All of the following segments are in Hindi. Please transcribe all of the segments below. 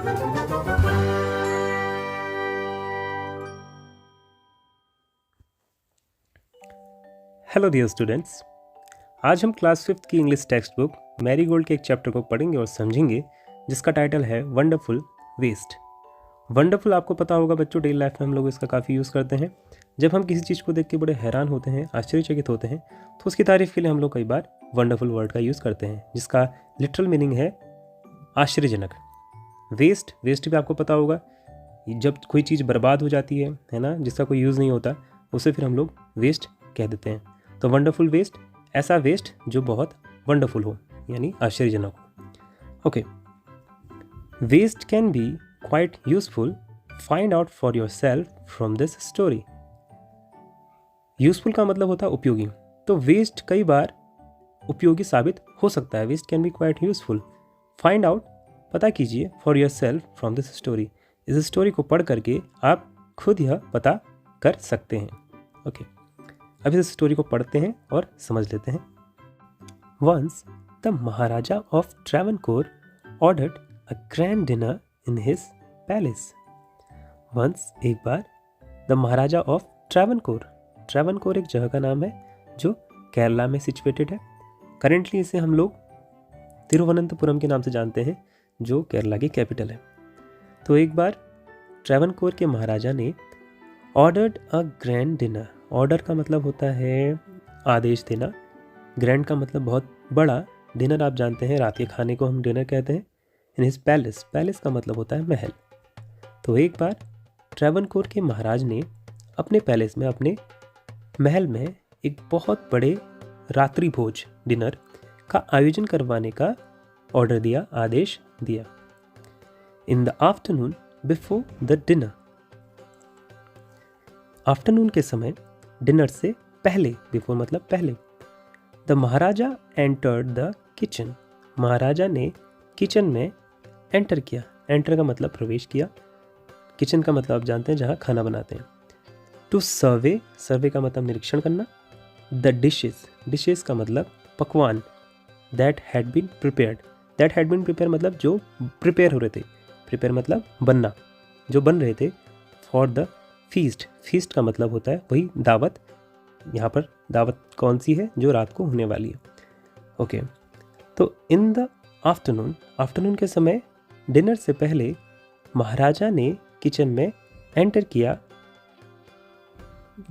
हेलो डियर स्टूडेंट्स, आज हम क्लास 5th की इंग्लिश टेक्स्ट बुक मैरीगोल्ड के एक चैप्टर को पढ़ेंगे और समझेंगे जिसका टाइटल है वंडरफुल वेस्ट। वंडरफुल आपको पता होगा बच्चों, डेली लाइफ में हम लोग इसका काफ़ी यूज़ करते हैं। जब हम किसी चीज़ को देख के बड़े हैरान होते हैं, आश्चर्यचकित होते हैं, तो उसकी तारीफ़ के लिए हम लोग कई बार वंडरफुल वर्ड का यूज़ करते हैं, जिसका लिटरल मीनिंग है आश्चर्यजनक। वेस्ट भी आपको पता होगा, जब कोई चीज़ बर्बाद हो जाती है ना, जिसका कोई यूज़ नहीं होता, उसे फिर हम लोग वेस्ट कह देते हैं। तो वंडरफुल वेस्ट, ऐसा वेस्ट जो बहुत वंडरफुल हो, यानी आश्चर्यजनक हो। Okay, waste can be quite useful, find out for yourself from this story. Useful का मतलब होता है उपयोगी, तो वेस्ट कई बार उपयोगी साबित हो सकता है। Waste can be quite useful, find out, पता कीजिए, for yourself from this story, इस स्टोरी को पढ़ करके आप खुद यह पता कर सकते हैं। ओके, अब इस स्टोरी को पढ़ते हैं और समझ लेते हैं। Once the Maharaja of Travancore ordered a grand dinner in his palace. Once, एक बार, द महाराजा ऑफ ट्रैवनकोर एक जगह का नाम है जो केरला में सिचुएटेड है। करेंटली इसे हम लोग तिरुवनंतपुरम के नाम से जानते हैं, जो केरला की कैपिटल है। तो एक बार ट्रैवनकोर के महाराजा ने ordered a grand dinner, order का मतलब होता है आदेश देना, ग्रैंड का मतलब बहुत बड़ा, डिनर आप जानते हैं रात के खाने को हम डिनर कहते हैं। इन हिज पैलेस, पैलेस का मतलब होता है महल। तो एक बार ट्रैवनकोर के महाराज ने अपने पैलेस में, अपने महल में एक बहुत बड़े रात्रि भोज, डिनर का आयोजन करवाने का ऑर्डर दिया, आदेश दिया। In the afternoon before the dinner, afternoon के समय, डिनर से पहले, बिफोर मतलब पहले, the Maharaja entered the kitchen, Maharaja ने किचन में एंटर किया। एंटर का मतलब प्रवेश किया, किचन का मतलब आप जानते हैं जहाँ खाना बनाते हैं। टू सर्वे, सर्वे का मतलब निरीक्षण करना। द डिशेस का मतलब पकवान। दैट हैड बीन प्रिपेयर्ड मतलब जो प्रिपेयर हो रहे थे, प्रिपेयर मतलब बनना, जो बन रहे थे। फॉर द फीस्ट का मतलब होता है वही दावत। यहाँ पर दावत कौन सी है, जो रात को होने वाली है। ओके, तो इन द आफ्टरनून के समय, डिनर से पहले, महाराजा ने किचन में एंटर किया।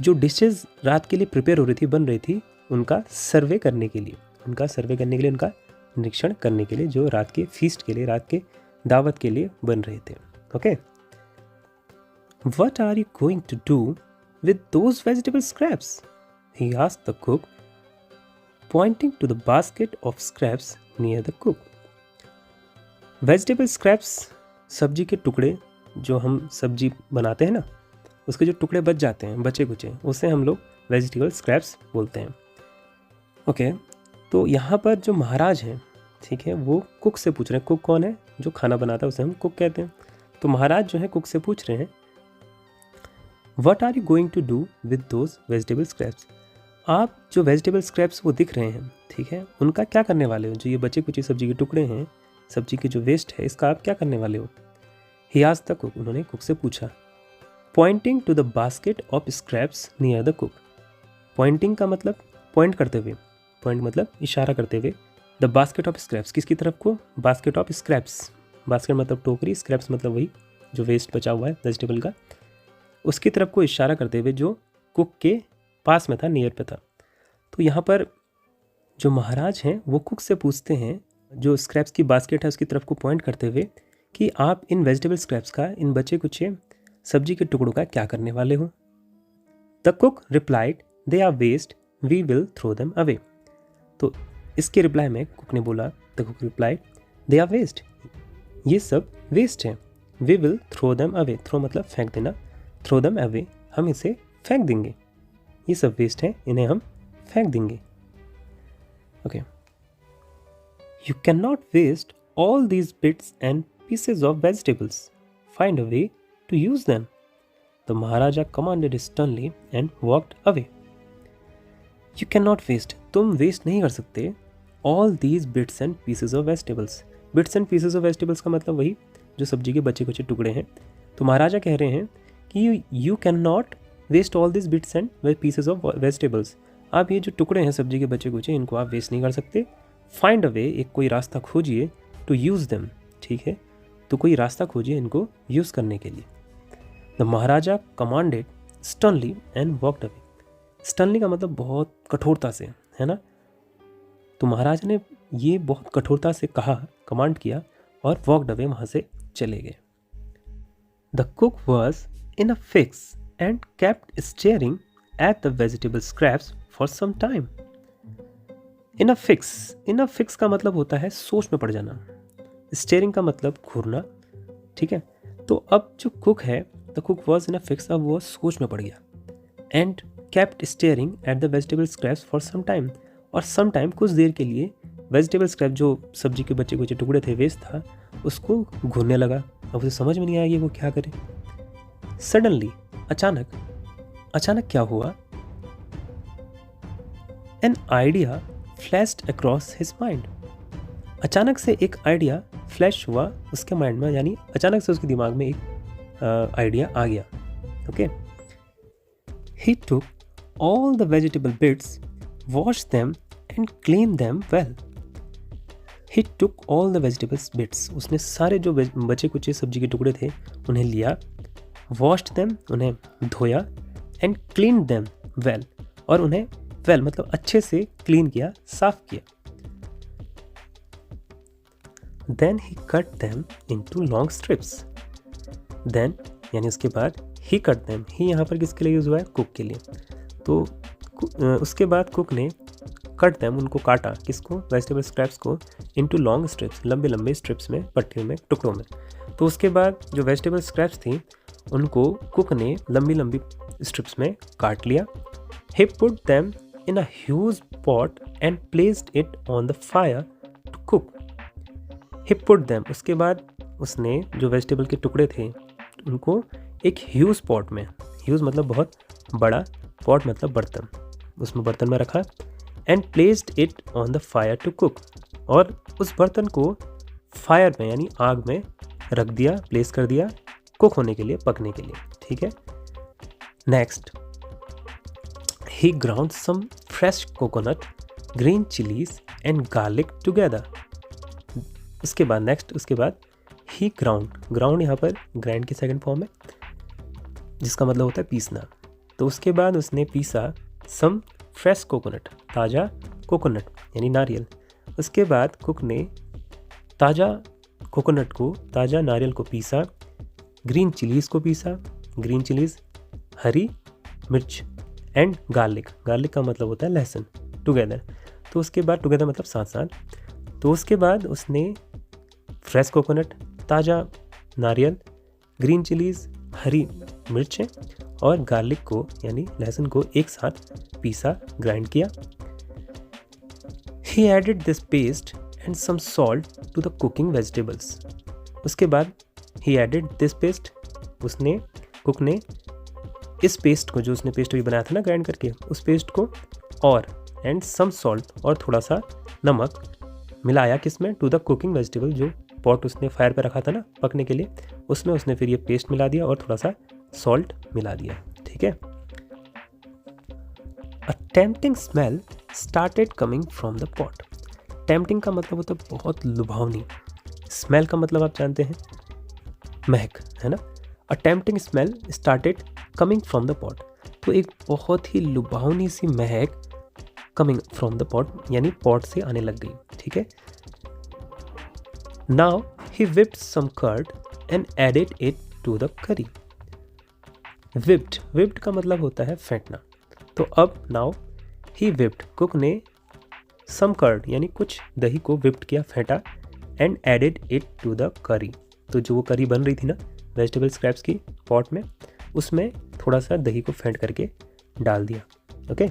जो डिशेस रात के लिए प्रिपेयर हो रही थी, बन रही थी, उनका सर्वे करने के लिए, उनका निरीक्षण करने के लिए, जो रात के फीस्ट के लिए, रात के दावत के लिए बन रहे थे। Okay, What are you going to do with those vegetable scraps? He asked the cook, pointing to the basket of scraps near the cook. Vegetable scraps, सब्जी के टुकड़े, जो हम सब्जी बनाते हैं ना, उसके जो टुकड़े बच जाते हैं, बचे कुचे, उसे हम लोग वेजिटेबल स्क्रैप्स बोलते हैं। ओके, तो यहाँ पर जो महाराज हैं, ठीक है, वो कुक से पूछ रहे हैं। कुक कौन है? जो खाना बनाता है उसे हम कुक कहते हैं। तो महाराज जो है कुक से पूछ रहे हैं, What are you going to do with those vegetable scraps? आप जो वेजिटेबल स्क्रैप्स वो दिख रहे हैं, ठीक है, उनका क्या करने वाले हो? जो ये बचे कुचे सब्जी के टुकड़े हैं, सब्जी के जो वेस्ट है, इसका आप क्या करने वाले हो? He asked the cook, उन्होंने कुक से पूछा। Pointing to the basket of scraps near the cook. Pointing का मतलब पॉइंट करते हुए, पॉइंट मतलब इशारा करते हुए। The basket of scraps, किसकी तरफ को? Basket of scraps, बास्केट मतलब टोकरी, स्क्रैप्स मतलब वही जो वेस्ट बचा हुआ है वेजिटेबल का, उसकी तरफ को इशारा करते हुए, जो कुक के पास में था, नियर पे था। तो यहाँ पर जो महाराज हैं वो कुक से पूछते हैं, जो स्क्रैप्स की बास्केट है उसकी तरफ को पॉइंट करते हुए, कि आप इन वेजिटेबल स्क्रैप्स का, इन बचे कुचे सब्जी के टुकड़ों का क्या करने वाले हो? The cook replied, they are waste, we will throw them away. तो इसके रिप्लाई में कुक ने बोला, the cook replied, they are waste, ये सब वेस्ट है। We will throw them away, throw मतलब फेंक देना, थ्रो देम अवे, हम इसे फेंक देंगे। ये सब वेस्ट है, इन्हें हम फेंक देंगे। Okay, you can not waste all these bits and pieces of vegetables, find a way to use them. The Maharaja commanded sternly and walked away. You can not waste, तुम वेस्ट नहीं कर सकते, all these bits and pieces of vegetables. Bits and pieces of vegetables का मतलब वही जो सब्जी के बचे कुचे टुकड़े हैं। तो महाराजा कह रहे हैं कि you can not waste all this bits and pieces of vegetables. आप ये जो टुकड़े हैं सब्जी के बचे कुचे, इनको आप वेस्ट नहीं कर सकते। फाइंड अ वे, एक कोई रास्ता खोजिए, टू यूज़ देम, ठीक है, तो कोई रास्ता खोजिए इनको यूज़ करने के लिए। The Maharaja commanded sternly and walked away. Sternly का मतलब बहुत कठोरता से, है ना। तो महाराजा ने ये बहुत कठोरता से कहा, कमांड किया, और वॉकड अवे, वहाँ से चले गए। The cook was in a fix and kept staring at the vegetable scraps for some time. In a fix का मतलब होता है सोच में पड़ जाना। स्टेयरिंग का मतलब घूरना, ठीक है। तो अब जो कुक है, the cook was in a fix, अब वो सोच में पड़ गया। And kept staring at the vegetable scraps for some time, और सम टाइम, कुछ देर के लिए, वेजिटेबल स्क्रैप जो सब्जी के बचे कुछ टुकड़े थे, वेस्ट था, उसको घूरने लगा। अब उसे समझ में नहीं आया कि वो क्या करे। सडनली, अचानक क्या हुआ? An idea flashed across his mind. अचानक से एक आइडिया फ्लैश हुआ उसके माइंड में, यानी अचानक से उसके दिमाग में एक आइडिया आ गया। Okay, he took all the vegetable bits, wash them and clean them well. He took all the vegetables bits, उसने सारे जो बचे कुचे सब्जी के टुकड़े थे उन्हें लिया, वॉश्ड देम, उन्हें धोया, एंड क्लीन देम वेल, और उन्हें वेल मतलब अच्छे से क्लीन किया, साफ किया। Then he cut them into long strips. Then यानी उसके बाद, ही कट देम, ही यहाँ पर किसके लिए यूज़ हुआ है? कुक के लिए। तो उसके बाद कुक ने कट देम, उनको काटा, किसको? वेजिटेबल स्क्रैप्स को, इनटू लॉन्ग स्ट्रिप्स, लंबे लंबे स्ट्रिप्स में, पट्टियों में, टुकड़ों में। तो उसके बाद जो वेजिटेबल स्क्रैप्स थी उनको कुक ने लंबी लंबी स्ट्रिप्स में काट लिया। He put them in a huge pot and placed it on the fire to cook. He put them, उसके बाद उसने जो वेजिटेबल के टुकड़े थे उनको एक ह्यूज पॉट में, ह्यूज मतलब बहुत बड़ा, पॉट मतलब बर्तन, उसमें बर्तन में रखा, and placed it on the fire to cook, और उस बर्तन को फायर में यानी आग में रख दिया, प्लेस कर दिया, कुक होने के लिए, पकने के लिए, ठीक है। Next, he ground some fresh coconut, green chillies and garlic together. उसके बाद ही ग्राउंड यहाँ पर ग्राइंड की सेकंड फॉर्म है, जिसका मतलब होता है पीसना। तो उसके बाद उसने पीसा सम फ्रेश कोकोनट, ताज़ा कोकोनट यानी नारियल। उसके बाद कुक ने ताज़ा कोकोनट को, ताज़ा नारियल को पीसा, ग्रीन चिलीज़ को पीसा, ग्रीन चिलीज़, हरी मिर्च, एंड गार्लिक का मतलब होता है लहसुन, टुगेदर। तो उसके बाद टुगेदर मतलब साथ साथ। तो उसके बाद उसने फ्रेश कोकोनट, ताज़ा नारियल, ग्रीन चिलीज़, हरी मिर्चें और गार्लिक को यानी लहसुन को एक साथ पीसा, ग्राइंड किया। He added this paste and some salt to the cooking vegetables. उसके बाद he added this paste, cook ने इस पेस्ट को, जो उसने पेस्ट भी बनाया था ना ग्राइंड करके, उस पेस्ट को और एंड सम सॉल्ट, और थोड़ा सा नमक मिलाया, किसमें? टू द कुकिंग वेजिटेबल, जो पॉट उसने फायर पे रखा था ना पकने के लिए, उसमें उसने फिर ये पेस्ट मिला दिया और थोड़ा सा सॉल्ट मिला दिया, ठीक है। A tempting smell started coming from the pot. Tempting का मतलब होता है बहुत लुभावनी, स्मेल का मतलब आप जानते हैं महक, है ना। A tempting smell started coming from the pot, तो एक बहुत ही लुभावनी सी महक कमिंग फ्रॉम द पॉट यानी पॉट से आने लग गई, ठीक है। Now he whipped some curd and added it to the curry. whipped का मतलब होता है फेंटना। तो अब नाउ ही whipped, कुक ने some curd यानी कुछ दही को whipped किया, फेंटा, and added it to the curry, तो जो वो करी बन रही थी ना वेजिटेबल स्क्रैप्स की पॉट में, उसमें थोड़ा सा दही को फेंट करके डाल दिया, okay.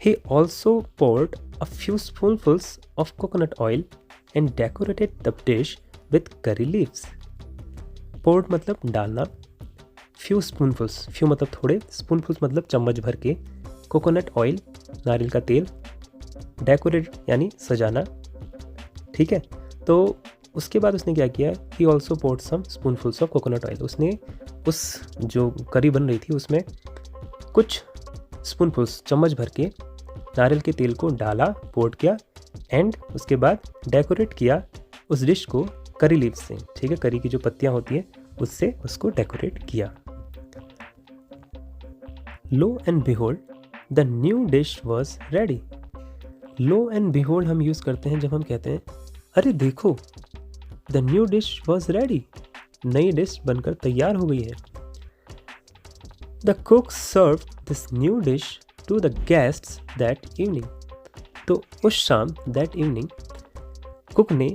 He also poured a few spoonfuls of coconut oil and decorated the dish with curry leaves. poured मतलब डालना, few spoonfuls, few मतलब थोड़े, spoonfuls मतलब चम्मच भर के, कोकोनट ऑयल नारियल का तेल, डेकोरेट यानी सजाना, ठीक है। तो उसके बाद उसने क्या किया, he also poured some spoonfuls of coconut oil. उसने उस जो करी बन रही थी उसमें कुछ स्पूनफुल्स, चम्मच भर के नारियल के तेल को डाला, पोर्ट किया, एंड उसके बाद डेकोरेट किया उस डिश को करी लीव्स से, ठीक है, करी की जो पत्तियां होती है उससे उसको डेकोरेट किया। Lo and behold the new dish was ready. Lo and behold हम यूज़ करते हैं जब हम कहते हैं अरे देखो, the new dish was ready, नई डिश बनकर तैयार हो गई है। The cook serve this new dish to the guests that evening. तो उस शाम, दैट इवनिंग, कुक ने,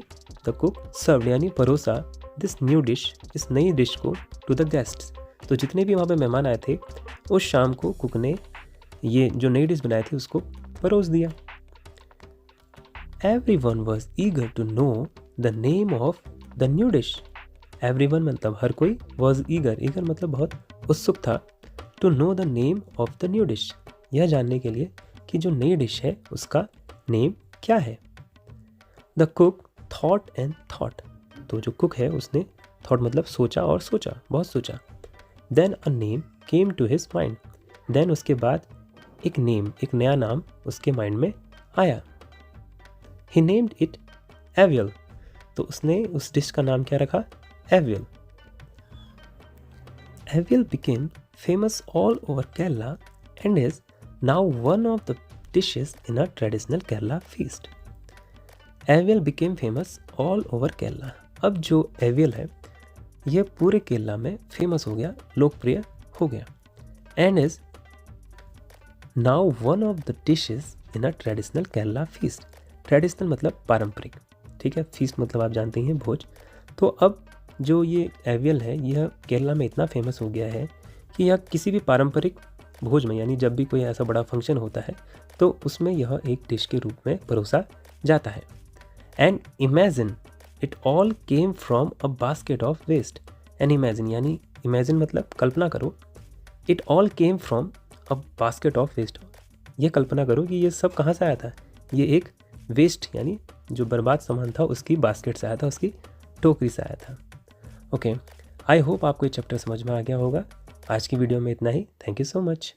द कुक सर्व यानी परोसा, दिस न्यू डिश, इस नई डिश को, टू द गेस्ट्स, तो जितने भी वहाँ पे मेहमान आए थे उस शाम को कुक ने ये जो नई डिश बनाई थी उसको परोस दिया। Everyone was eager to know the name of the new dish. Everyone मतलब हर कोई, was eager, eager मतलब बहुत उत्सुक था, to know the name of the new dish, यह जानने के लिए कि जो नई डिश है उसका नेम क्या है। The cook thought and thought, तो जो कुक है उसने thought मतलब सोचा और सोचा, बहुत सोचा। Then a name came to his mind, then उसके बाद एक नेम, एक नया नाम उसके माइंड में आया। He named it Avial, तो उसने उस डिश का नाम क्या रखा, Avial. Avial became famous all over Kerala and is now one of the dishes in a traditional Kerala feast. Avial became famous all over Kerala. अब जो Avial है यह पूरे केरला में फेमस हो गया, लोकप्रिय हो गया, and is now one of the dishes in a traditional Kerala feast. Traditional मतलब पारंपरिक, ठीक है, फीस्ट मतलब आप जानते हैं भोज। तो अब जो ये एवियल है यह केरला में इतना फेमस हो गया है कि यह किसी भी पारंपरिक भोज में, यानी जब भी कोई ऐसा बड़ा फंक्शन होता है तो उसमें यह एक डिश के रूप में परोसा जाता है। And imagine it all came from a basket of waste. And imagine यानी इमेजिन मतलब कल्पना करो, it all came from a basket of waste, ये कल्पना करो कि ये सब कहाँ से आया था, ये एक वेस्ट यानी जो बर्बाद सामान था उसकी बास्केट से आया था, उसकी टोकरी से आया था। ओके, आई होप आपको ये चैप्टर समझ में आ गया होगा। आज की वीडियो में इतना ही। Thank you so much.